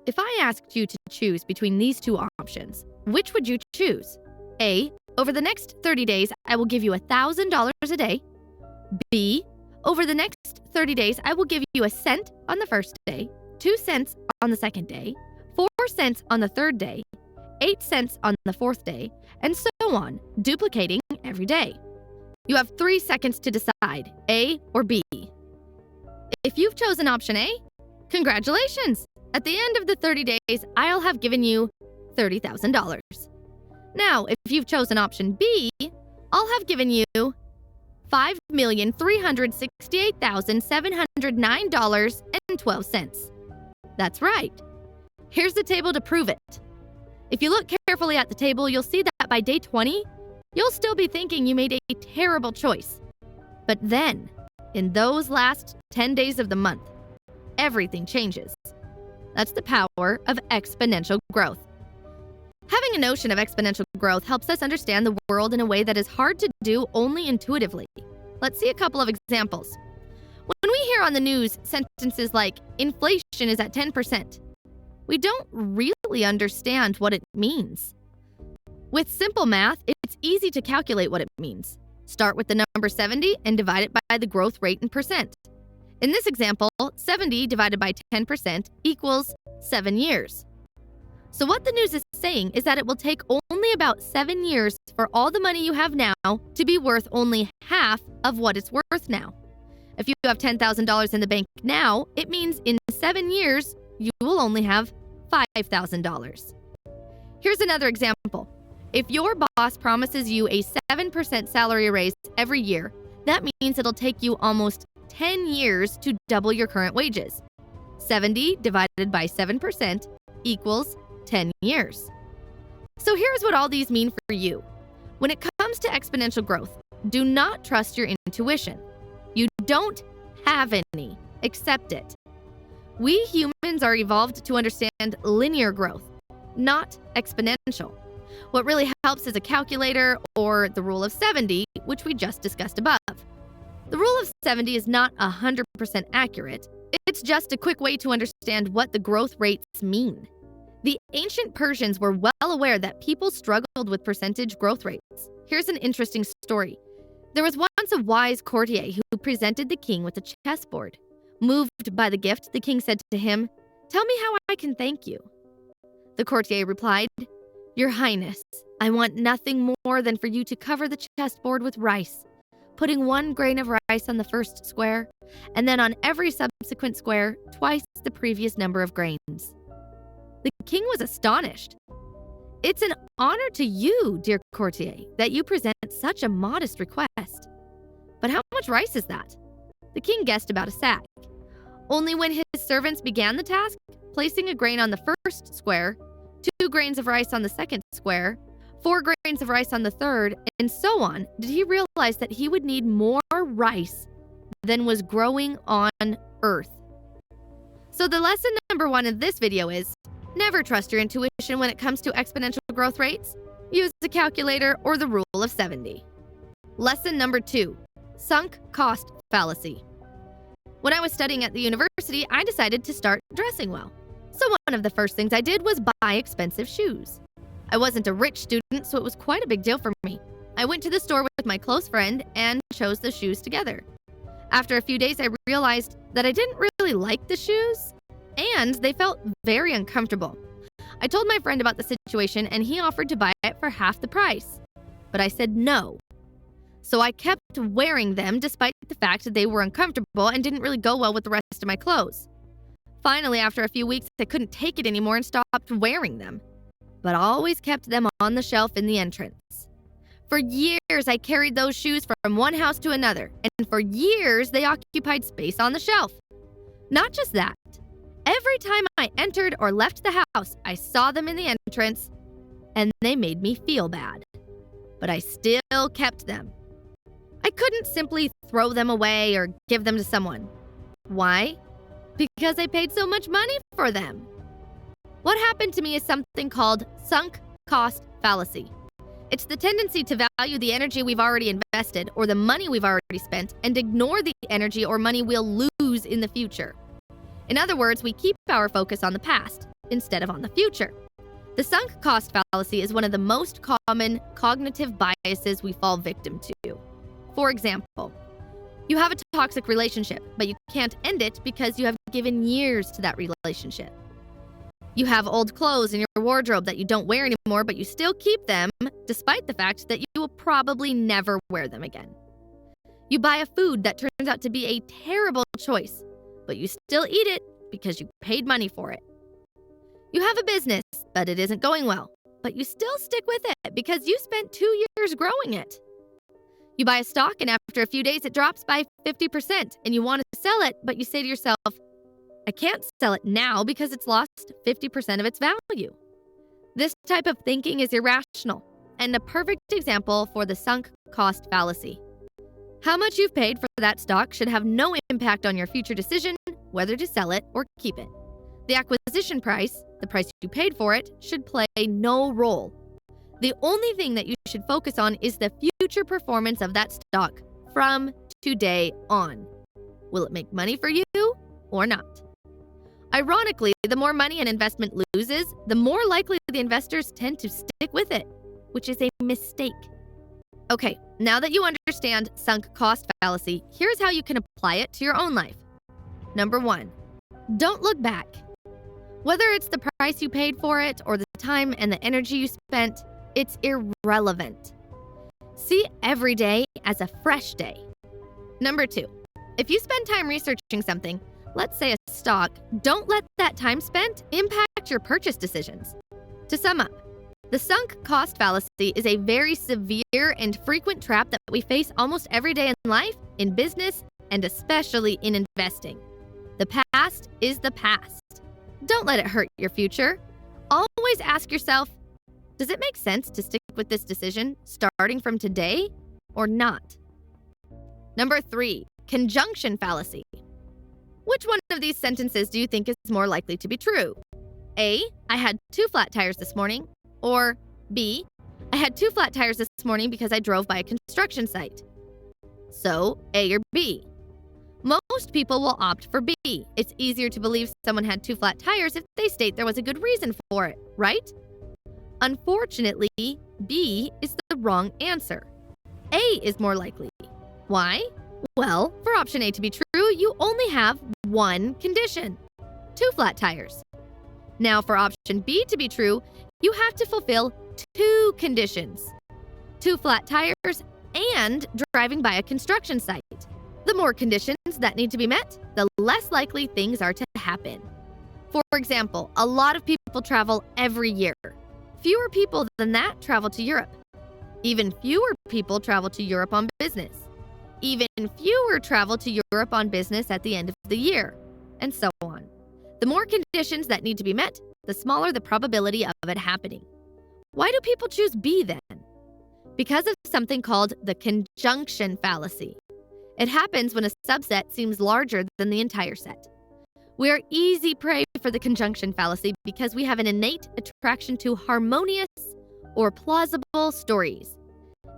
If I asked you to choose between these two options, which would you choose? A. Over the next 30 days, I will give you $1,000 a day. B. Over the next 30 days, I will give you a cent on the first day, 2 cents on the second day, 4 cents on the third day, 8 cents on the fourth day, and so on, duplicating every day. You have 3 seconds to decide, A or B. If you've chosen option A, congratulations! At the end of the 30 days, I'll have given you $30,000. Now, if you've chosen option B, I'll have given you $5,368,709.12. That's right. Here's the table to prove it. If you look carefully at the table, you'll see that by day 20, you'll still be thinking you made a terrible choice. But then, in those last 10 days of the month, everything changes. That's the power of exponential growth. Having a notion of exponential growth helps us understand the world in a way that is hard to do only intuitively. Let's see a couple of examples. When we hear on the news sentences like, inflation is at 10%, we don't really understand what it means. With simple math, it's easy to calculate what it means. Start with the number 70 and divide it by the growth rate in percent. In this example, 70 divided by 10% equals 7 years. So what the news is saying is that it will take only about 7 years for all the money you have now to be worth only half of what it's worth now. If you have $10,000 in the bank now, it means in 7 years, you will only have $5,000. Here's another example. If your boss promises you a 7% salary raise every year, that means it'll take you almost 10 years to double your current wages. 70 divided by 7% equals 10 years. So here's what all these mean for you. When it comes to exponential growth, do not trust your intuition. You don't have any. Accept it. We humans are evolved to understand linear growth, not exponential. What really helps is a calculator or the rule of 70, which we just discussed above. The rule of 70 is not 100% accurate. It's just a quick way to understand what the growth rates mean. The ancient Persians were well aware that people struggled with percentage growth rates. Here's an interesting story. There was once a wise courtier who presented the king with a chessboard. Moved by the gift, the king said to him, "Tell me how I can thank you." The courtier replied, "Your Highness, I want nothing more than for you to cover the chessboard with rice, putting 1 grain of rice on the first square, and then on every subsequent square, twice the previous number of grains." The king was astonished. "It's an honor to you, dear courtier, that you present such a modest request. But how much rice is that?" The king guessed about a sack. Only when his servants began the task, placing a grain on the first square, 2 grains of rice on the second square, 4 grains of rice on the third, and so on, did he realize that he would need more rice than was growing on Earth. So the lesson number 1 in this video is, never trust your intuition when it comes to exponential growth rates. Use a calculator or the rule of 70. Lesson number 2, sunk cost fallacy. When I was studying at the university, I decided to start dressing well. So one of the first things I did was buy expensive shoes. I wasn't a rich student, so it was quite a big deal for me. I went to the store with my close friend and chose the shoes together. After a few days, I realized that I didn't really like the shoes, and they felt very uncomfortable. I told my friend about the situation, and he offered to buy it for half the price. But I said no. So I kept wearing them despite the fact that they were uncomfortable and didn't really go well with the rest of my clothes. Finally, after a few weeks, I couldn't take it anymore and stopped wearing them. But I always kept them on the shelf in the entrance. For years, I carried those shoes from one house to another, and for years, they occupied space on the shelf. Not just that. Every time I entered or left the house, I saw them in the entrance, and they made me feel bad. But I still kept them. I couldn't simply throw them away or give them to someone. Why? Because I paid so much money for them. What happened to me is something called sunk cost fallacy. It's the tendency to value the energy we've already invested or the money we've already spent and ignore the energy or money we'll lose in the future. In other words, we keep our focus on the past, instead of on the future. The sunk cost fallacy is one of the most common cognitive biases we fall victim to. For example, you have a toxic relationship, but you can't end it because you have given years to that relationship. You have old clothes in your wardrobe that you don't wear anymore, but you still keep them, despite the fact that you will probably never wear them again. You buy a food that turns out to be a terrible choice, but you still eat it because you paid money for it. You have a business, but it isn't going well, but you still stick with it because you spent 2 years growing it. You buy a stock and after a few days it drops by 50% and you want to sell it, but you say to yourself, I can't sell it now because it's lost 50% of its value. This type of thinking is irrational and a perfect example for the sunk cost fallacy. How much you've paid for that stock should have no impact on your future decision whether to sell it or keep it. The acquisition price, the price you paid for it, should play no role. The only thing that you should focus on is the future performance of that stock from today on. Will it make money for you or not? Ironically, the more money an investment loses, the more likely the investors tend to stick with it, which is a mistake. Okay, now that you understand sunk cost fallacy, here's how you can apply it to your own life. Number 1, don't look back. Whether it's the price you paid for it or the time and the energy you spent, it's irrelevant. See every day as a fresh day. Number 2, if you spend time researching something, let's say a stock, don't let that time spent impact your purchase decisions. To sum up, the sunk cost fallacy is a very severe and frequent trap that we face almost every day in life, in business, and especially in investing. The past is the past. Don't let it hurt your future. Always ask yourself, does it make sense to stick with this decision starting from today or not? Number 3, conjunction fallacy. Which one of these sentences do you think is more likely to be true? A, I had 2 flat tires this morning. Or B, I had 2 flat tires this morning because I drove by a construction site. So, A or B? Most people will opt for B. It's easier to believe someone had 2 flat tires if they state there was a good reason for it, right? Unfortunately, B is the wrong answer. A is more likely. Why? Well, for option A to be true, you only have one condition: 2 flat tires. Now, for option B to be true, you have to fulfill 2 conditions: 2 flat tires and driving by a construction site. The more conditions that need to be met, the less likely things are to happen. For example, a lot of people travel every year. Fewer people than that travel to Europe. Even fewer people travel to Europe on business. Even fewer travel to Europe on business at the end of the year, and so on. The more conditions that need to be met, the smaller the probability of it happening. Why do people choose B then? Because of something called the conjunction fallacy. It happens when a subset seems larger than the entire set. We are easy prey for the conjunction fallacy because we have an innate attraction to harmonious or plausible stories.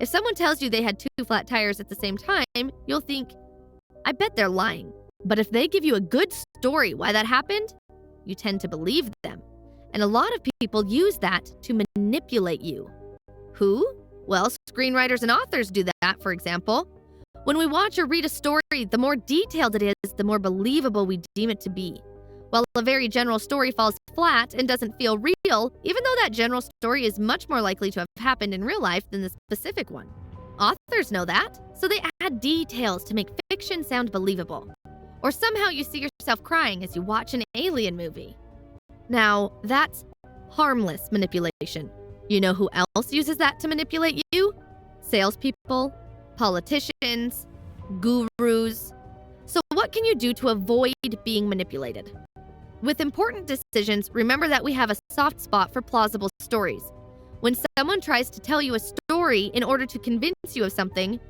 If someone tells you they had 2 flat tires at the same time, you'll think, I bet they're lying. But if they give you a good story why that happened, you tend to believe them. And a lot of people use that to manipulate you. Who? Well, screenwriters and authors do that, for example. When we watch or read a story, the more detailed it is, the more believable we deem it to be. While a very general story falls flat and doesn't feel real, even though that general story is much more likely to have happened in real life than the specific one. Authors know that, so they add details to make fiction sound believable. Or somehow you see yourself crying as you watch an alien movie. Now, that's harmless manipulation. You know who else uses that to manipulate you? Salespeople, politicians, gurus. So what can you do to avoid being manipulated? With important decisions, remember that we have a soft spot for plausible stories. When someone tries to tell you a story in order to convince you of something,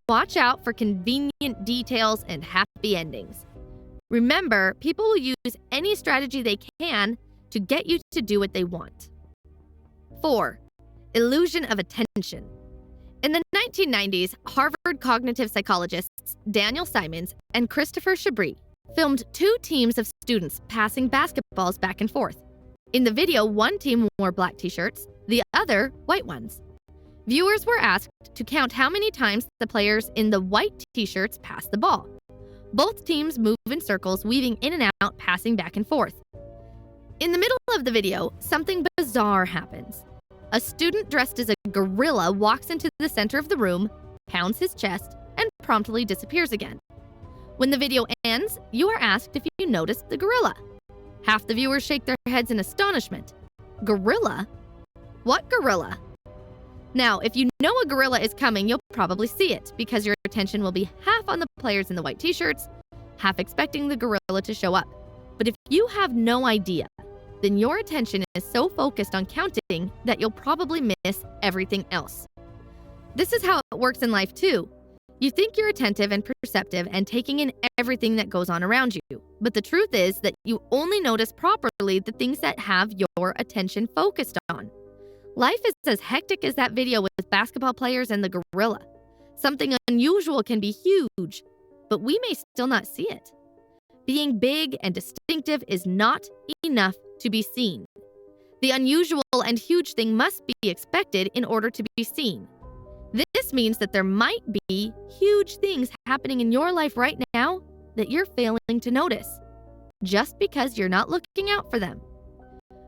watch out for convenient details and happy endings. Remember, people will use any strategy they can to get you to do what they want. 4. Illusion of attention. In the 1990s, Harvard cognitive psychologists Daniel Simons and Christopher Chabris filmed 2 teams of students passing basketballs back and forth. In the video, one team wore black t-shirts, the other white ones. Viewers were asked to count how many times the players in the white t-shirts passed the ball. Both teams move in circles, weaving in and out, passing back and forth. In the middle of the video, something bizarre happens. A student dressed as a gorilla walks into the center of the room, pounds his chest, and promptly disappears again. When the video ends, you are asked if you noticed the gorilla. Half the viewers shake their heads in astonishment. Gorilla? What gorilla? Now, if you know a gorilla is coming, you'll probably see it because your attention will be half on the players in the white t-shirts, half expecting the gorilla to show up. But if you have no idea, then your attention is so focused on counting that you'll probably miss everything else. This is how it works in life too. You think you're attentive and perceptive and taking in everything that goes on around you. But the truth is that you only notice properly the things that have your attention focused on. Life is as hectic as that video with basketball players and the gorilla. Something unusual can be huge, but we may still not see it. Being big and distinctive is not enough to be seen. The unusual and huge thing must be expected in order to be seen. This means that there might be huge things happening in your life right now that you're failing to notice, just because you're not looking out for them.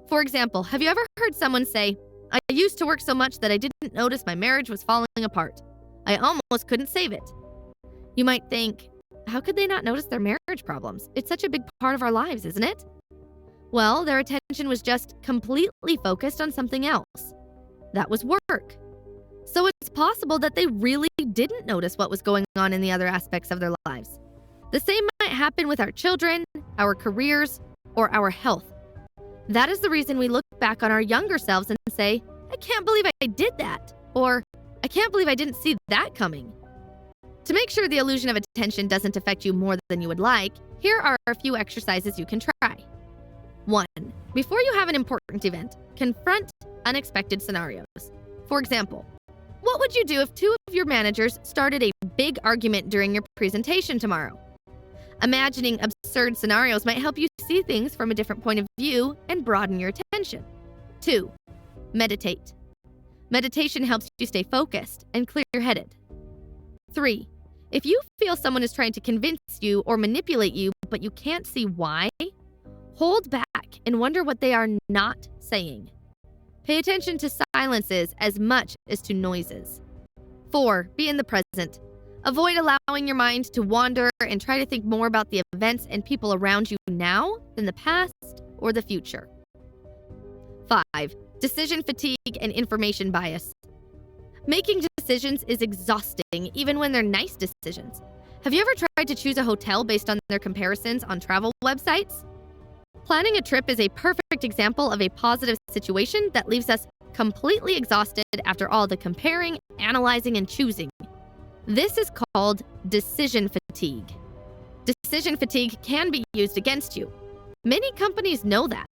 For example, have you ever heard someone say, "I used to work so much that I didn't notice my marriage was falling apart. I almost couldn't save it." You might think, how could they not notice their marriage problems? It's such a big part of our lives, isn't it? Well, their attention was just completely focused on something else. That was work. So it's possible that they really didn't notice what was going on in the other aspects of their lives. The same might happen with our children, our careers, or our health. That is the reason we look back on our younger selves and say, "I can't believe I did that," or "I can't believe I didn't see that coming." To make sure the illusion of attention doesn't affect you more than you would like, here are a few exercises you can try. 1. Before you have an important event, confront unexpected scenarios. For example, what would you do if two of your managers started a big argument during your presentation tomorrow? Imagining absurd scenarios might help you see things from a different point of view and broaden your attention. 2. Meditate. Meditation helps you stay focused and clear-headed. 3. If you feel someone is trying to convince you or manipulate you, but you can't see why, hold back and wonder what they are not saying. Pay attention to silences as much as to noises. 4. Be in the present. Avoid allowing your mind to wander and try to think more about the events and people around you now than the past or the future. 5. Decision fatigue and information bias. Making decisions is exhausting, even when they're nice decisions. Have you ever tried to choose a hotel based on their comparisons on travel websites? Planning a trip is a perfect example of a positive situation that leaves us completely exhausted after all the comparing, analyzing, and choosing. This is called decision fatigue. Decision fatigue can be used against you. Many companies know that.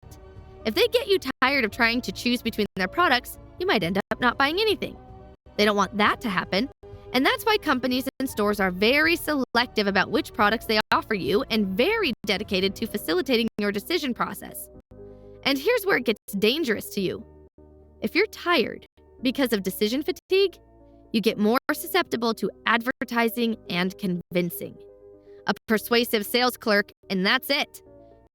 If they get you tired of trying to choose between their products, you might end up not buying anything. They don't want that to happen, and that's why companies and stores are very selective about which products they offer you and very dedicated to facilitating your decision process. And here's where it gets dangerous to you. If you're tired because of decision fatigue, you get more susceptible to advertising and convincing. A persuasive sales clerk, and that's it.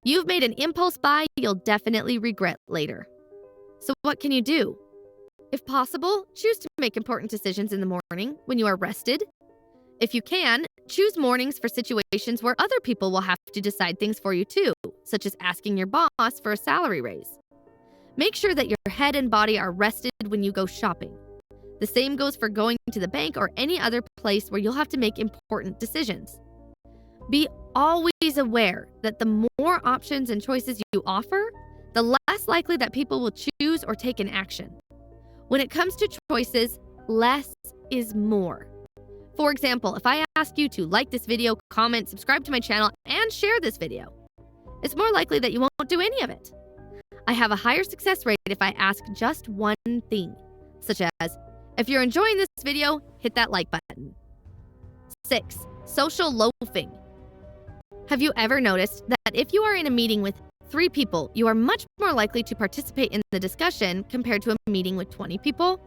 You've made an impulse buy you'll definitely regret later. So what can you do? If possible, choose to make important decisions in the morning when you are rested. If you can, choose mornings for situations where other people will have to decide things for you too, such as asking your boss for a salary raise. Make sure that your head and body are rested when you go shopping. The same goes for going to the bank or any other place where you'll have to make important decisions. Be always aware that the more options and choices you offer, the less likely that people will choose or take an action. When it comes to choices, less is more. For example, if I ask you to like this video, comment, subscribe to my channel, and share this video, it's more likely that you won't do any of it. I have a higher success rate if I ask just one thing, such as, if you're enjoying this video, hit that like button. 6. Social loafing. Have you ever noticed that if you are in a meeting with 3 people, you are much more likely to participate in the discussion compared to a meeting with 20 people.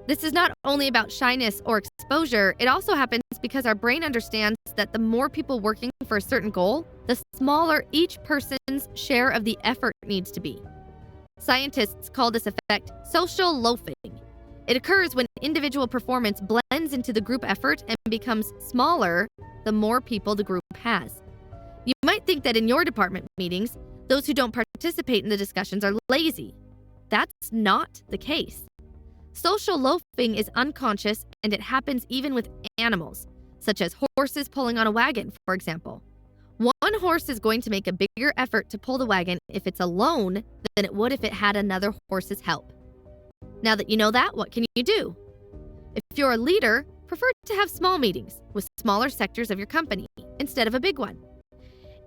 This is not only about shyness or exposure, it also happens because our brain understands that the more people working for a certain goal, the smaller each person's share of the effort needs to be. Scientists call this effect social loafing. It occurs when individual performance blends into the group effort and becomes smaller the more people the group has. You might think that in your department meetings, those who don't participate in the discussions are lazy. That's not the case. Social loafing is unconscious, and it happens even with animals, such as horses pulling on a wagon, for example. One horse is going to make a bigger effort to pull the wagon if it's alone than it would if it had another horse's help. Now that you know that, what can you do? If you're a leader, prefer to have small meetings with smaller sectors of your company instead of a big one.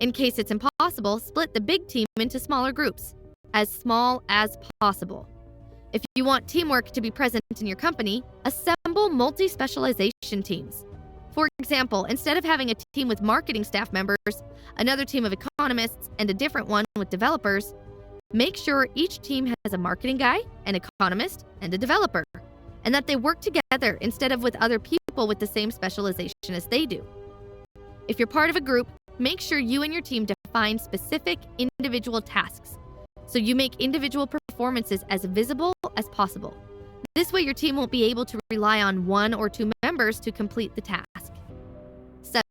In case it's impossible, split the big team into smaller groups, as small as possible. If you want teamwork to be present in your company, assemble multi-specialization teams. For example, instead of having a team with marketing staff members, another team of economists, and a different one with developers, make sure each team has a marketing guy, an economist, and a developer, and that they work together instead of with other people with the same specialization as they do. If you're part of a group, make sure you and your team define specific individual tasks, so you make individual performances as visible as possible. This way your team won't be able to rely on 1 or 2 members to complete the task.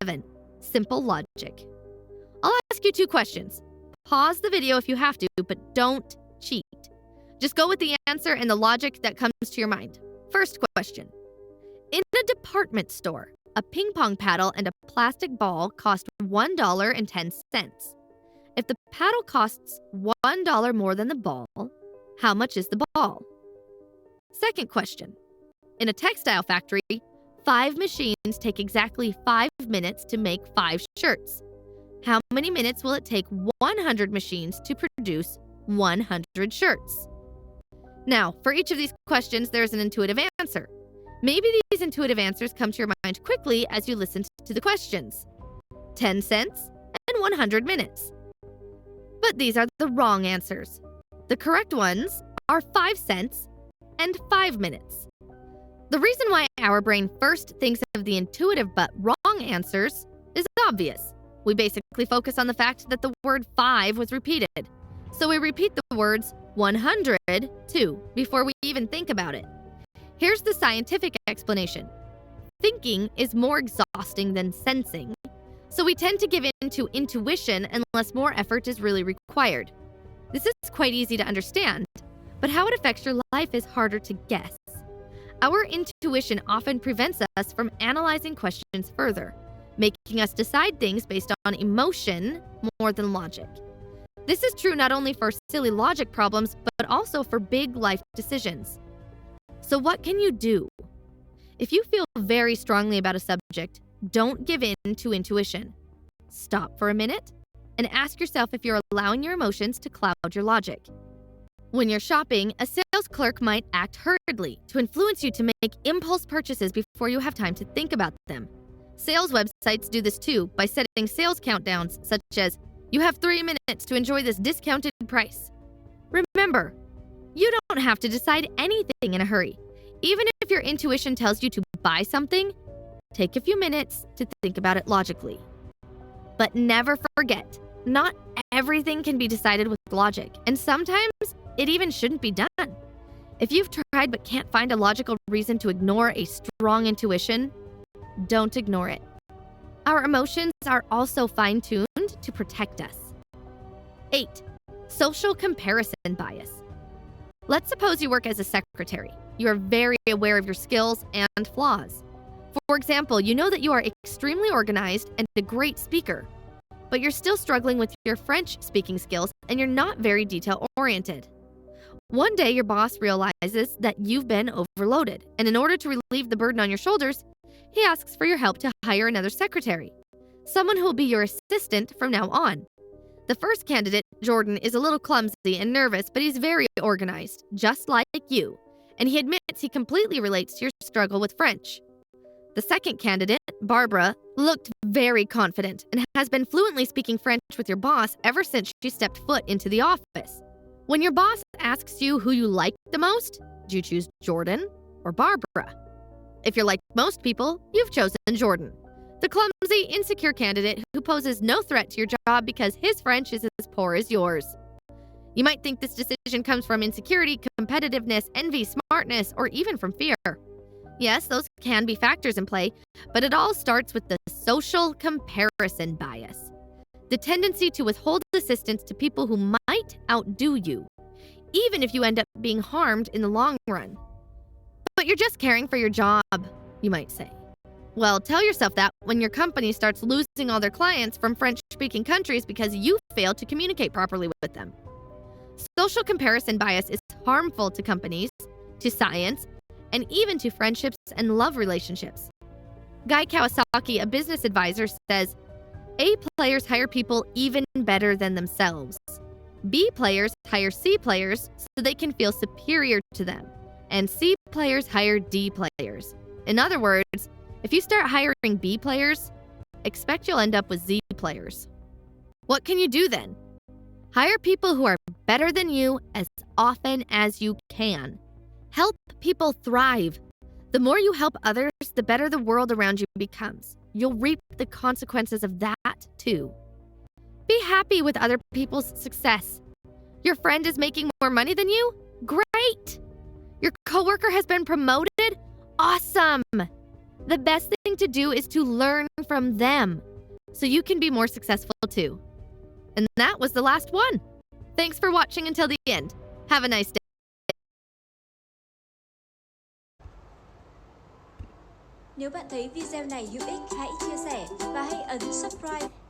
7. Simple logic. I'll ask you 2 questions. Pause the video if you have to, but don't cheat. Just go with the answer and the logic that comes to your mind. First question. In a department store, a ping pong paddle and a plastic ball cost $1.10. If the paddle costs $1 more than the ball, how much is the ball? Second question. In a textile factory, 5 machines take exactly 5 minutes to make 5 shirts. How many minutes will it take 100 machines to produce 100 shirts? Now, for each of these questions, there's an intuitive answer. Maybe these intuitive answers come to your mind quickly as you listen to the questions. 10 cents and 100 minutes. But these are the wrong answers. The correct ones are 5 cents and 5 minutes. The reason why our brain first thinks of the intuitive but wrong answers is obvious. We basically focus on the fact that the word 5 was repeated. So we repeat the words 100 too before we even think about it. Here's the scientific explanation. Thinking is more exhausting than sensing, so we tend to give in to intuition unless more effort is really required. This is quite easy to understand, but how it affects your life is harder to guess. Our intuition often prevents us from analyzing questions further, making us decide things based on emotion more than logic. This is true not only for silly logic problems, but also for big life decisions. So what can you do? If you feel very strongly about a subject, don't give in to intuition. Stop for a minute and ask yourself if you're allowing your emotions to cloud your logic. When you're shopping, a sales clerk might act hurriedly to influence you to make impulse purchases before you have time to think about them. Sales websites do this too by setting sales countdowns such as, "You have 3 minutes to enjoy this discounted price." Remember, you don't have to decide anything in a hurry. Even if your intuition tells you to buy something, take a few minutes to think about it logically. But never forget, not everything can be decided with logic, and sometimes it even shouldn't be done. If you've tried but can't find a logical reason to ignore a strong intuition, don't ignore it. Our emotions are also fine-tuned to protect us. 8. Social comparison bias. Let's suppose you work as a secretary. You are very aware of your skills and flaws. For example, you know that you are extremely organized and a great speaker, but you're still struggling with your French speaking skills and you're not very detail-oriented. One day, your boss realizes that you've been overloaded, and in order to relieve the burden on your shoulders, he asks for your help to hire another secretary, someone who will be your assistant from now on. The first candidate, Jordan, is a little clumsy and nervous, but he's very organized, just like you, and he admits he completely relates to your struggle with French. The second candidate, Barbara, looked very confident and has been fluently speaking French with your boss ever since she stepped foot into the office. When your boss asks you who you like the most, do you choose Jordan or Barbara? If you're like most people, you've chosen Jordan, the clumsy, insecure candidate who poses no threat to your job because his French is as poor as yours. You might think this decision comes from insecurity, competitiveness, envy, smartness, or even from fear. Yes, those can be factors in play, but it all starts with the social comparison bias. The tendency to withhold assistance to people who might outdo you, even if you end up being harmed in the long run. But you're just caring for your job, you might say. Well, tell yourself that when your company starts losing all their clients from French-speaking countries because you fail to communicate properly with them. Social comparison bias is harmful to companies, to science, and even to friendships and love relationships. Guy Kawasaki, a business advisor, says, A players hire people even better than themselves. B players hire C players so they can feel superior to them. And C players hire D players. In other words, if you start hiring B players, expect you'll end up with Z players. What can you do then? Hire people who are better than you as often as you can. Help people thrive. The more you help others, the better the world around you becomes. You'll reap the consequences of that too. Be happy with other people's success. Your friend is making more money than you? Great! Your coworker has been promoted? Awesome! The best thing to do is to learn from them so you can be more successful too. And that was the last one. Thanks for watching until the end. Have a nice day. Nếu bạn thấy video này hữu ích, hãy chia sẻ và hãy ấn subscribe